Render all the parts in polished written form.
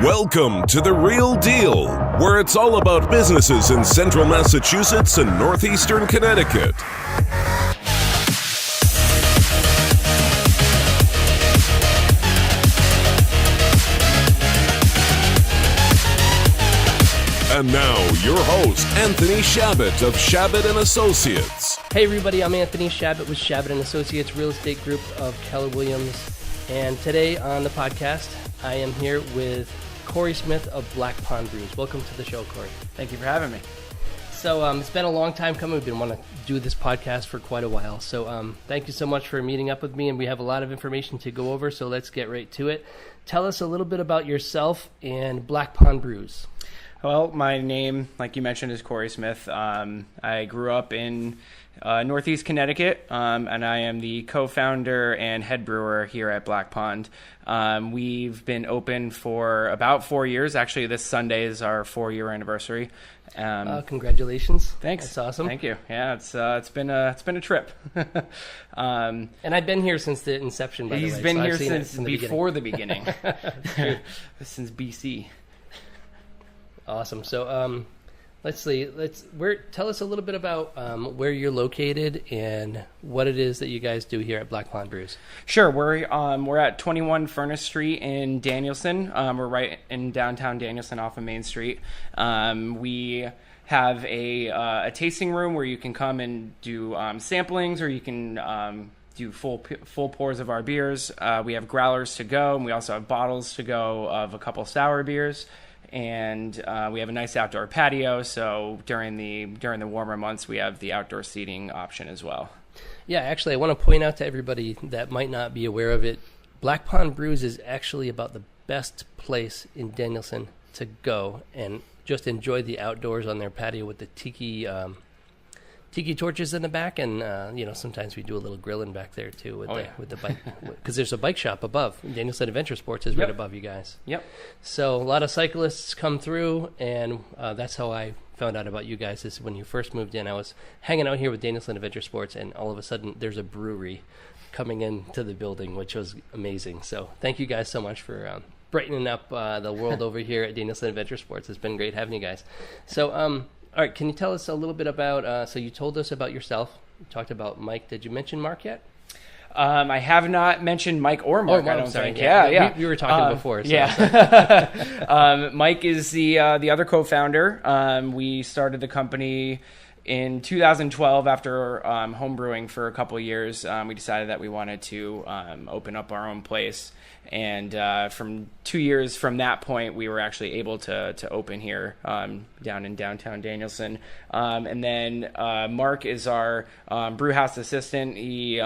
Welcome to The Real Deal, where it's all about businesses in central Massachusetts and northeastern Connecticut. And now, your host, Anthony Shabbat of Shabbat & Associates. Hey everybody, I'm Anthony Shabbat with Shabbat & Associates Real Estate Group of Keller Williams. And today on the podcast, I am here with Cory Smith of Black Pond Brews. Welcome to the show, Cory. Thank you for having me. So it's been a long time coming. We've been wanting to do this podcast for quite a while. So thank you so much for meeting up with me, and we have a lot of information to go over, so let's get right to it. Tell us a little bit about yourself and Black Pond Brews. Well, my name, like you mentioned, is Cory Smith. I grew up in Northeast Connecticut, and I am the co-founder and head brewer here at Black Pond. We've been open for about 4 years. Actually, this Sunday is our 4-year anniversary. Congratulations! Thanks. That's awesome. Thank you. Yeah, it's been a trip. And I've been here since the inception. By the way, He's been so here I've seen since it before the beginning. Since BC. Awesome. So let's see. Tell us a little bit about where you're located and what it is that you guys do here at Black Pond Brews. Sure. We're at 21 Furnace Street in Danielson. We're right in downtown Danielson off of Main Street. We have a tasting room where you can come and do samplings, or you can do full pours of our beers. We have growlers to go, and we also have bottles to go of a couple sour beers. And we have a nice outdoor patio, so during the warmer months, we have the outdoor seating option as well. Yeah, actually, I want to point out to everybody that might not be aware of it, Black Pond Brews is actually about the best place in Danielson to go and just enjoy the outdoors on their patio with the tiki torches in the back, and sometimes we do a little grilling back there too with the bike, because there's a bike shop above. Danielson Adventure Sports is right above you guys. Yep. So a lot of cyclists come through, and that's how I found out about you guys. Is when you first moved in, I was hanging out here with Danielson Adventure Sports, and all of a sudden there's a brewery coming into the building, which was amazing. So thank you guys so much for brightening up the world over here at Danielson Adventure Sports. It's been great having you guys. So all right, can you tell us a little bit about, so you told us about yourself. You talked about Mike. Did you mention Mark yet? I have not mentioned Mike or Mark, I don't think. Yeah. We were talking before. So, yeah. Mike is the other co-founder. We started the company in 2012 after homebrewing for a couple of years. We decided that we wanted to open up our own place. And from 2 years from that point, we were actually able to open here down in downtown Danielson. And then Mark is our brew house assistant. He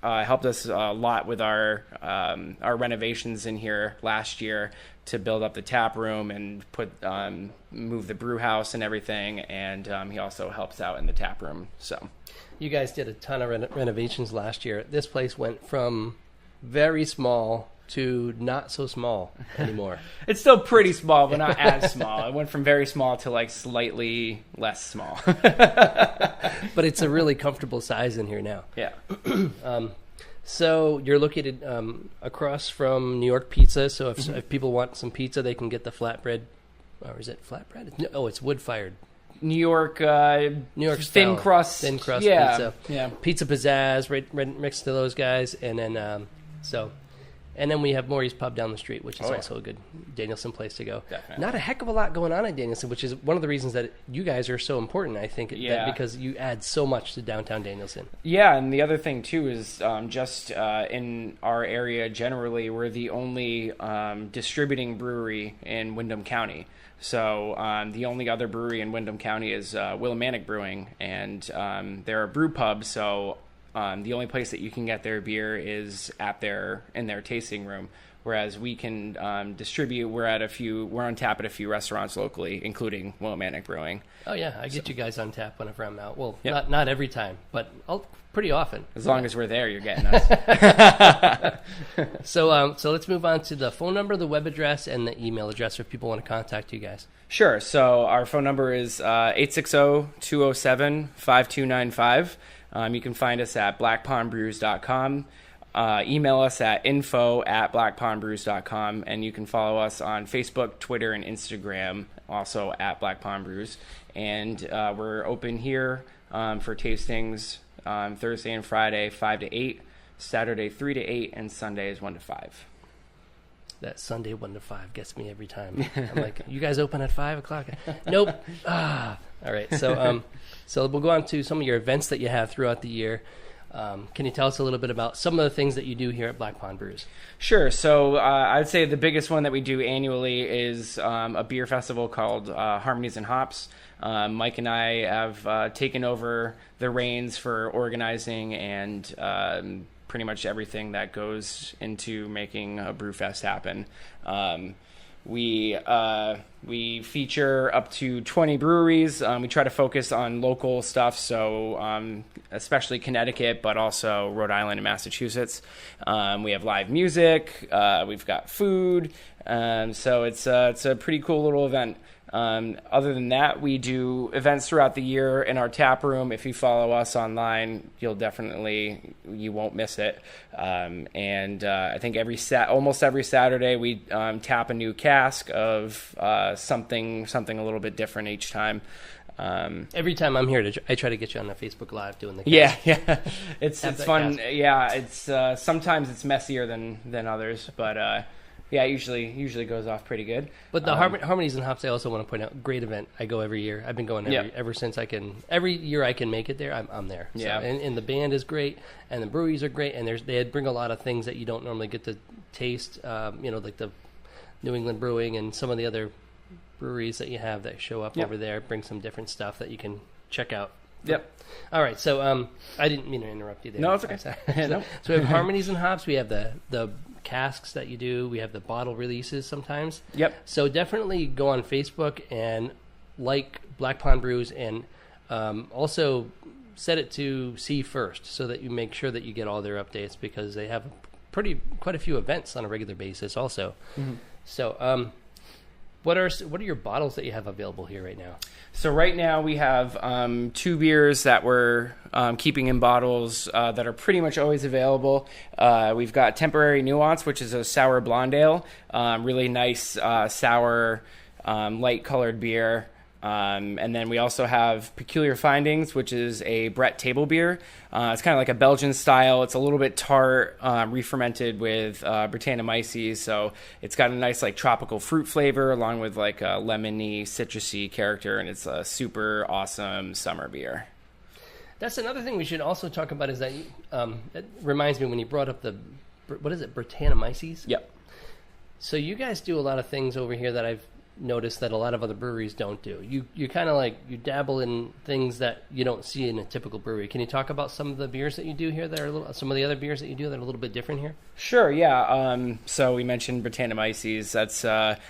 helped us a lot with our renovations in here last year to build up the tap room and move the brew house and everything. And he also helps out in the tap room. So you guys did a ton of renovations last year. This place went from very small to not so small anymore. It's still pretty small, but not as small. It went from very small to like slightly less small. But it's a really comfortable size in here now. Yeah. So you're located across from New York Pizza. So if people want some pizza, they can get the flatbread. Or is it flatbread? No, it's wood-fired. New York thin crust pizza. Yeah. Pizza Pizzazz right next to those guys, and then we have Maury's Pub down the street, which is also a good Danielson place to go. Definitely. Not a heck of a lot going on in Danielson, which is one of the reasons that you guys are so important, I think, because you add so much to downtown Danielson. Yeah, and the other thing, too, is just in our area generally, we're the only distributing brewery in Windham County. So the only other brewery in Windham County is Willimantic Brewing, and they're a brew pub, so the only place that you can get their beer is in their tasting room, whereas we can distribute. We're on tap at a few restaurants locally, including Willimantic Brewing. Oh yeah, I get you guys on tap whenever I'm out. Well, not every time, but pretty often. As long as we're there, you're getting us. So let's move on to the phone number, the web address, and the email address if people want to contact you guys. Sure. So our phone number is 860-207-5295. You can find us at blackpondbrews.com. email us at info@blackpondbrews.com, and you can follow us on Facebook, Twitter, and Instagram, also at Black Pond Brews. And we're open here for tastings Thursday and Friday, 5 to 8, Saturday, 3 to 8, and Sundays, 1 to 5. That Sunday 1 to 5 gets me every time. I'm like, you guys open at 5 o'clock? Nope. All right. So we'll go on to some of your events that you have throughout the year. Can you tell us a little bit about some of the things that you do here at Black Pond Brews? Sure. So I'd say the biggest one that we do annually is a beer festival called Harmonies and Hops. Mike and I have taken over the reins for organizing and pretty much everything that goes into making a brew fest happen. We feature up to 20 breweries. We try to focus on local stuff, so especially Connecticut, but also Rhode Island and Massachusetts. We have live music. We've got food. So it's a pretty cool little event. Other than that, we do events throughout the year in our tap room. If you follow us online, you won't miss it. I think almost every Saturday we tap a new cask of something a little bit different each time. Every time I'm here, I try to get you on the Facebook Live doing the cast. Yeah, it's fun. Cast. Yeah, it's sometimes it's messier than others, but. Yeah, it usually goes off pretty good. But the Harmonies and Hops, I also want to point out, great event. I go every year. I've been going ever since I can. Every year I can make it there, I'm there. Yeah. So, and the band is great, and the breweries are great, and they bring a lot of things that you don't normally get to taste. Like the New England Brewing and some of the other breweries that you have that show up over there bring some different stuff that you can check out. Yep. All right, so I didn't mean to interrupt you there. No, it's okay. So we have Harmonies and Hops. We have the casks that you do. We have the bottle releases sometimes. Yep. So definitely go on Facebook and like Black Pond Brews, and also set it to see first so that you make sure that you get all their updates, because they have quite a few events on a regular basis also. Mm-hmm. So what are your bottles that you have available here right now? So right now we have 2 beers that we're keeping in bottles that are pretty much always available. We've got Temporary Nuance, which is a sour blonde ale, really nice sour light colored beer. And then we also have Peculiar Findings, which is a Brett table beer. It's kind of like a Belgian style. It's a little bit tart, re-fermented with Brettanomyces. So it's got a nice like tropical fruit flavor along with like a lemony, citrusy character. And it's a super awesome summer beer. That's another thing we should also talk about, is that it reminds me when you brought up what is it, Brettanomyces? Yep. So you guys do a lot of things over here that I've noticed that a lot of other breweries don't do. You kind of you dabble in things that you don't see in a typical brewery. Can you talk about some of the beers that you do here some of the other beers that you do that are a little bit different here? Sure, yeah. So we mentioned Brettanomyces. That's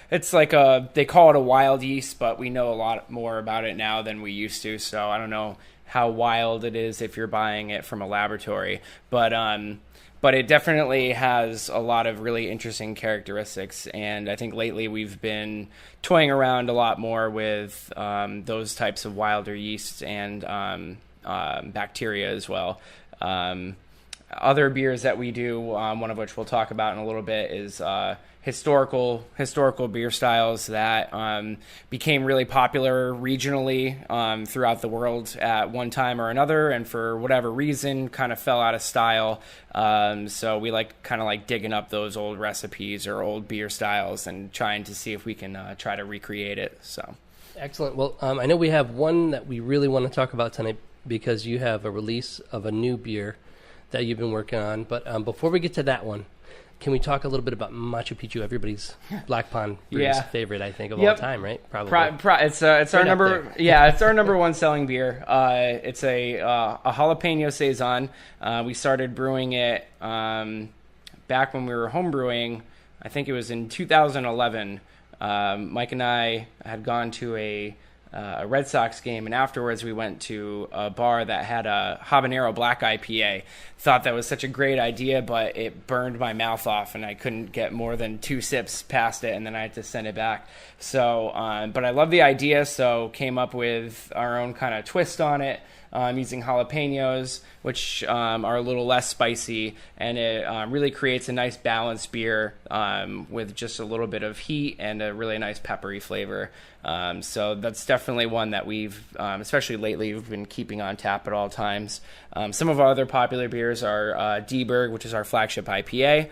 it's like they call it a wild yeast, but we know a lot more about it now than we used to. So I don't know how wild it is if you're buying it from a laboratory, but it definitely has a lot of really interesting characteristics, and I think lately we've been toying around a lot more with those types of wilder yeasts and bacteria as well. Other beers that we do, one of which we'll talk about in a little bit, is historical beer styles that became really popular regionally throughout the world at one time or another, and for whatever reason kind of fell out of style. So we kind of digging up those old recipes or old beer styles and trying to see if we can try to recreate it. So excellent. Well, I know we have one that we really want to talk about tonight, because you have a release of a new beer that you've been working on. But before we get to that one, can we talk a little bit about Machu Picchu, everybody's Black Pond Brews favorite, I think, of all time, right? Probably. It's our number. Yeah, it's our number one selling beer. It's a jalapeno saison. We started brewing it back when we were home brewing. I think it was in 2011. Mike and I had gone to a Red Sox game, and afterwards we went to a bar that had a habanero black IPA. Thought that was such a great idea, but it burned my mouth off, and I couldn't get more than 2 sips past it, and then I had to send it back. So, but I love the idea, so came up with our own kind of twist on it. using jalapenos, which are a little less spicy, and it really creates a nice balanced beer with just a little bit of heat and a really nice peppery flavor. So that's definitely one that we've, especially lately, we've been keeping on tap at all times. Some of our other popular beers are D-Berg, which is our flagship IPA,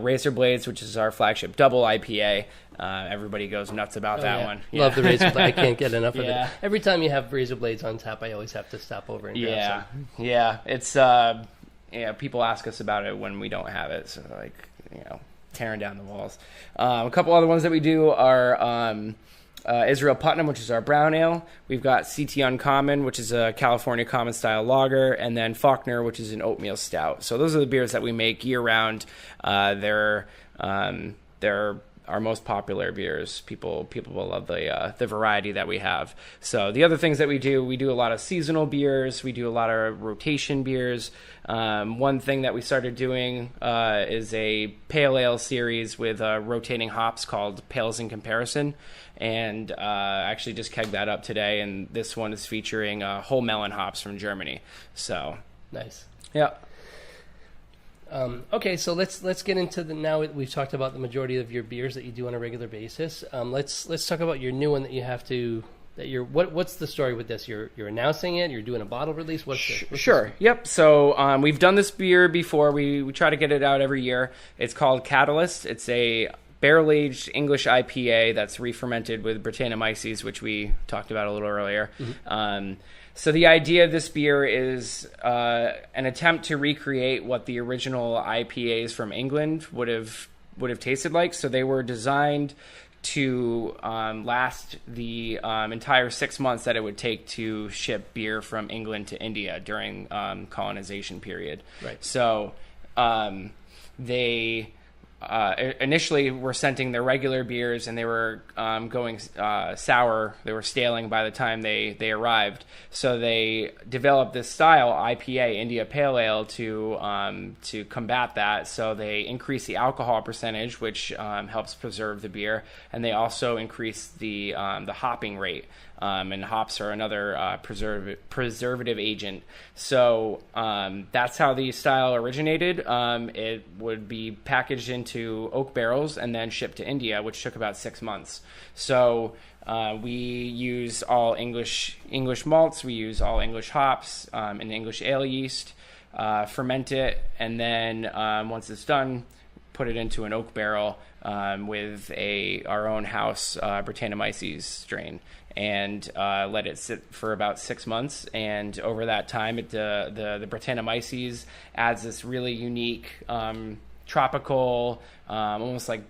Razor Blades, which is our flagship double IPA. Everybody goes nuts about that one. Yeah. Love the Razor Blade. I can't get enough of it. Every time you have Razor Blades on tap, I always have to stop over and grab some. Yeah. It's people ask us about it when we don't have it, so tearing down the walls. A couple other ones that we do are Israel Putnam, which is our brown ale. We've got CT Uncommon, which is a California common style lager, and then Faulkner, which is an oatmeal stout. So those are the beers that we make year round. They're our most popular beers. People will love the variety that we have. So the other things that we do a lot of seasonal beers. We do a lot of rotation beers. One thing that we started doing is a pale ale series with rotating hops called Pales in Comparison. And I actually just kegged that up today, and this one is featuring whole melon hops from Germany. So nice. Yeah. Okay, so let's get into now we've talked about the majority of your beers that you do on a regular basis. Let's talk about your new one that you have to what's the story with this? You're announcing it. You're doing a bottle release. Sure. Yep. So we've done this beer before. We try to get it out every year. It's called Catalyst. It's a barrel-aged English IPA that's re-fermented with Brettanomyces, which we talked about a little earlier. Mm-hmm. So the idea of this beer is an attempt to recreate what the original IPAs from England would have tasted like. So they were designed to last the entire 6 months that it would take to ship beer from England to India during colonization period. Right. So they initially were scenting their regular beers, and they were going sour. They were staling by the time they arrived. So they developed this style, IPA, India Pale Ale, to combat that. So they increase the alcohol percentage, which helps preserve the beer, and they also increase the hopping rate. And hops are another preservative agent. So that's how the style originated. It would be packaged into oak barrels and then shipped to India, which took about 6 months. So we use all English malts. We use all English hops and English ale yeast, ferment it, and then once it's done, put it into an oak barrel with our own house Brettanomyces strain, and let it sit for about 6 months. And over that time, the Brettanomyces adds this really unique tropical, almost like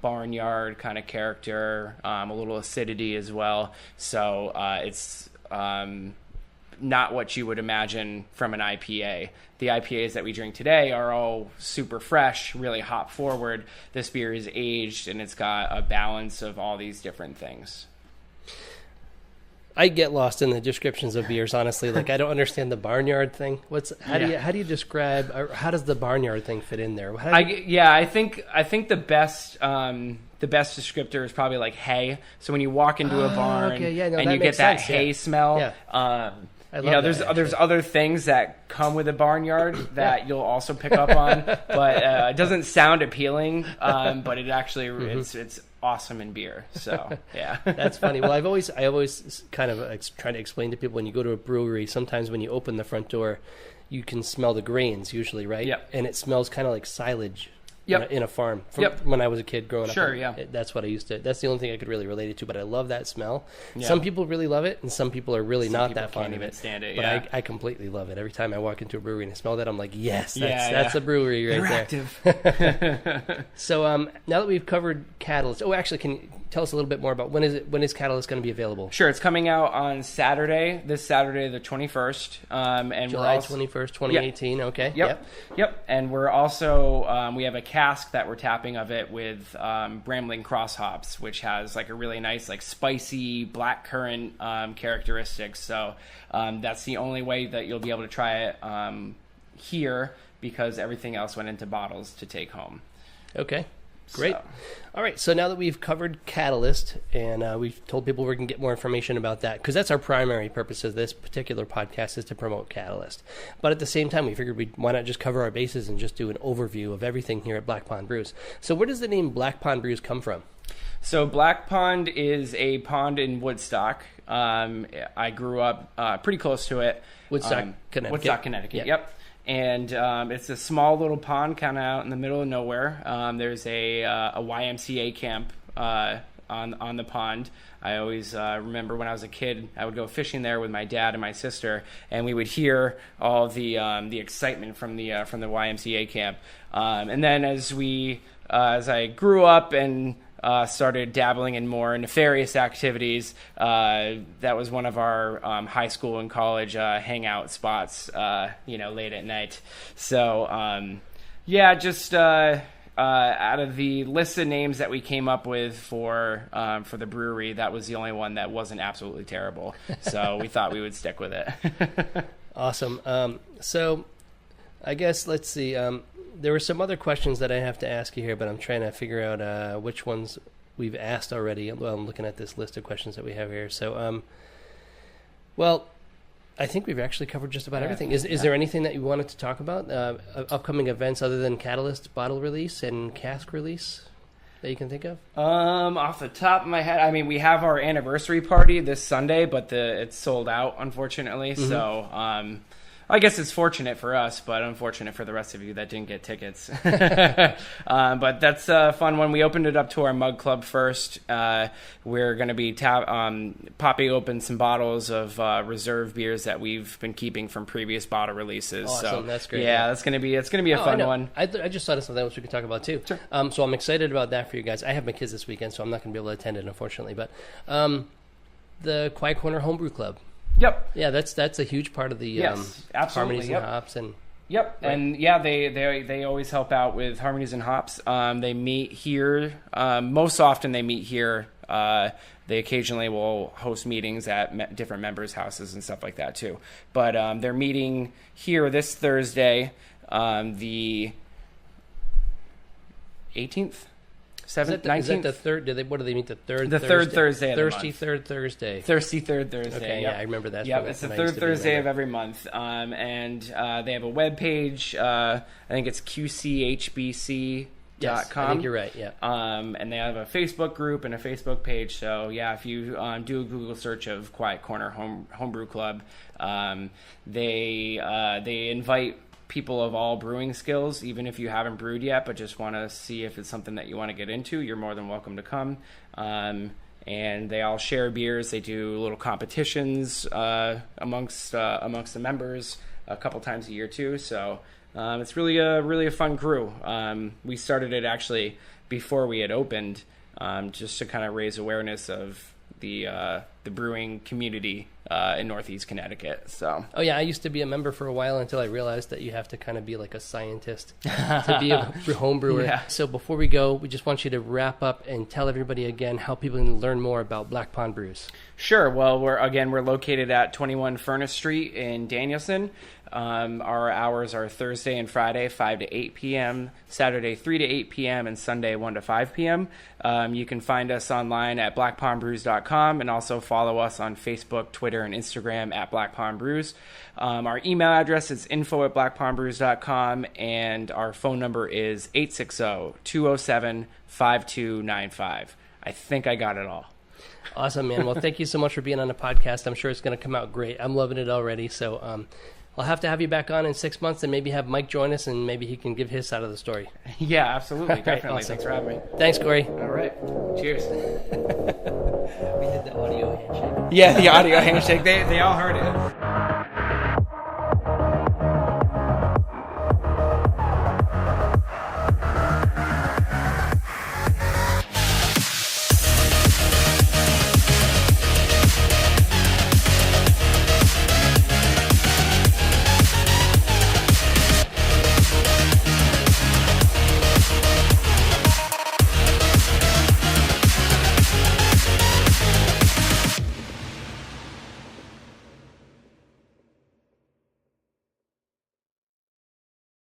barnyard kind of character, a little acidity as well. So it's not what you would imagine from an IPA. The IPAs that we drink today are all super fresh, really hop forward. This beer is aged, and it's got a balance of all these different things. I get lost in the descriptions of beers, honestly. Like, I don't understand the barnyard thing. How do you describe, or how does the barnyard thing fit in there? I think the best descriptor is probably like hay. So when you walk into a barn and you get that hay smell, there's other things that come with a barnyard that you'll also pick up on, but it doesn't sound appealing, but it actually it's awesome in beer. So yeah. That's funny. Well, I always kind of try to explain to people, when you go to a brewery, sometimes when you open the front door, you can smell the grains usually, right? Yep. And it smells kind of like silage. Yep. In a farm. When I was a kid growing up. Sure, yeah. That's what I used to. That's the only thing I could really relate it to. But I love that smell. Yeah. Some people really love it, and some people are really not that fond of it. Stand it. But yeah. I completely love it. Every time I walk into a brewery and I smell that, I'm like, yes, that's a brewery right They're there. So now that we've covered Catalyst, actually, can you tell us a little bit more about when is Catalyst going to be available? Sure, it's coming out on this Saturday, the 21st. And July 21st, 2018. Yep. Okay. Yep. And we're also we have a cask that we're tapping of it with Brambling Cross hops, which has like a really nice, like, spicy blackcurrant characteristics. So that's the only way that you'll be able to try it here, because everything else went into bottles to take home. Okay. Great. So. All right, so now that we've covered Catalyst and we've told people we can get more information about that, because that's our primary purpose of this particular podcast is to promote Catalyst. But at the same time, we figured why not just cover our bases and just do an overview of everything here at Black Pond Brews. So where does the name Black Pond Brews come from? So Black Pond is a pond in Woodstock. I grew up pretty close to it. Connecticut. Woodstock, Connecticut, yep. And it's a small little pond kind of out in the middle of nowhere. There's a YMCA camp on the pond. I always remember when I was a kid, I would go fishing there with my dad and my sister, and we would hear all the excitement from the YMCA camp. And then as I grew up and started dabbling in more nefarious activities, that was one of our high school and college hangout spots, late at night. So, just out of the list of names that we came up with for the brewery, that was the only one that wasn't absolutely terrible. So we thought we would stick with it. Awesome. So I guess, let's see. There were some other questions that I have to ask you here, but I'm trying to figure out which ones we've asked already. Well, I'm looking at this list of questions that we have here. So, I think we've actually covered just about everything. Is there anything that you wanted to talk about? Upcoming events other than Catalyst bottle release and cask release that you can think of? Off the top of my head, I mean, we have our anniversary party this Sunday, but it's sold out, unfortunately. Mm-hmm. So, I guess it's fortunate for us, but unfortunate for the rest of you that didn't get tickets. But that's a fun one. We opened it up to our mug club first. We're going to be popping open some bottles of reserve beers that we've been keeping from previous bottle releases. Awesome, so that's great. Yeah, it's going to be a fun one. I just thought of something else we could talk about too. Sure. So I'm excited about that for you guys. I have my kids this weekend, so I'm not going to be able to attend it, unfortunately. But the Quiet Corner Homebrew Club. Yep. Yeah, that's a huge part of the Harmonies and Hops and. Yep. Right. And yeah, they always help out with Harmonies and Hops. They meet here. Most often they meet here. They occasionally will host meetings at different members' houses and stuff like that too. But they're meeting here this Thursday, the 18th. 7th, 19th? Is that the third? What do they meet the third? The third Thursday of the month. Thirsty third Thursday. Thirsty third Thursday. Okay, yep. Yeah, I remember that. Yep, it's the third Thursday of every month. And they have a webpage. I think it's qchbc.com. Yes, I think you're right, yeah. And they have a Facebook group and a Facebook page. So, yeah, if you do a Google search of Quiet Corner Homebrew Club, they invite people of all brewing skills, even if you haven't brewed yet but just want to see if it's something that you want to get into, you're more than welcome to come. And they all share beers. They do little competitions amongst the members a couple times a year too. So it's really a fun crew. We started it actually before we had opened, just to kind of raise awareness of the brewing community in Northeast Connecticut. So. Oh yeah, I used to be a member for a while until I realized that you have to kind of be like a scientist to be a home brewer. Yeah. So before we go, we just want you to wrap up and tell everybody again how people can learn more about Black Pond Brews. Sure. Well, we're located at 21 Furnace Street in Danielson. Our hours are Thursday and Friday, 5 to 8 p.m., Saturday, 3 to 8 p.m., and Sunday, 1 to 5 p.m. You can find us online at blackpondbrews.com and also follow us on Facebook, Twitter, and Instagram at Black Pond Brews. Our email address is info@blackpondbrews.com, and our phone number is 860-207-5295. I think I got it all. Awesome, man. Well, thank you so much for being on the podcast. I'm sure it's going to come out great. I'm loving it already. So I'll have to have you back on in 6 months and maybe have Mike join us and maybe he can give his side of the story. Yeah, absolutely. Definitely. Awesome. Thanks for having me. Thanks, Cory. All right. Cheers. We did the audio handshake. Yeah, the audio handshake. They all heard it.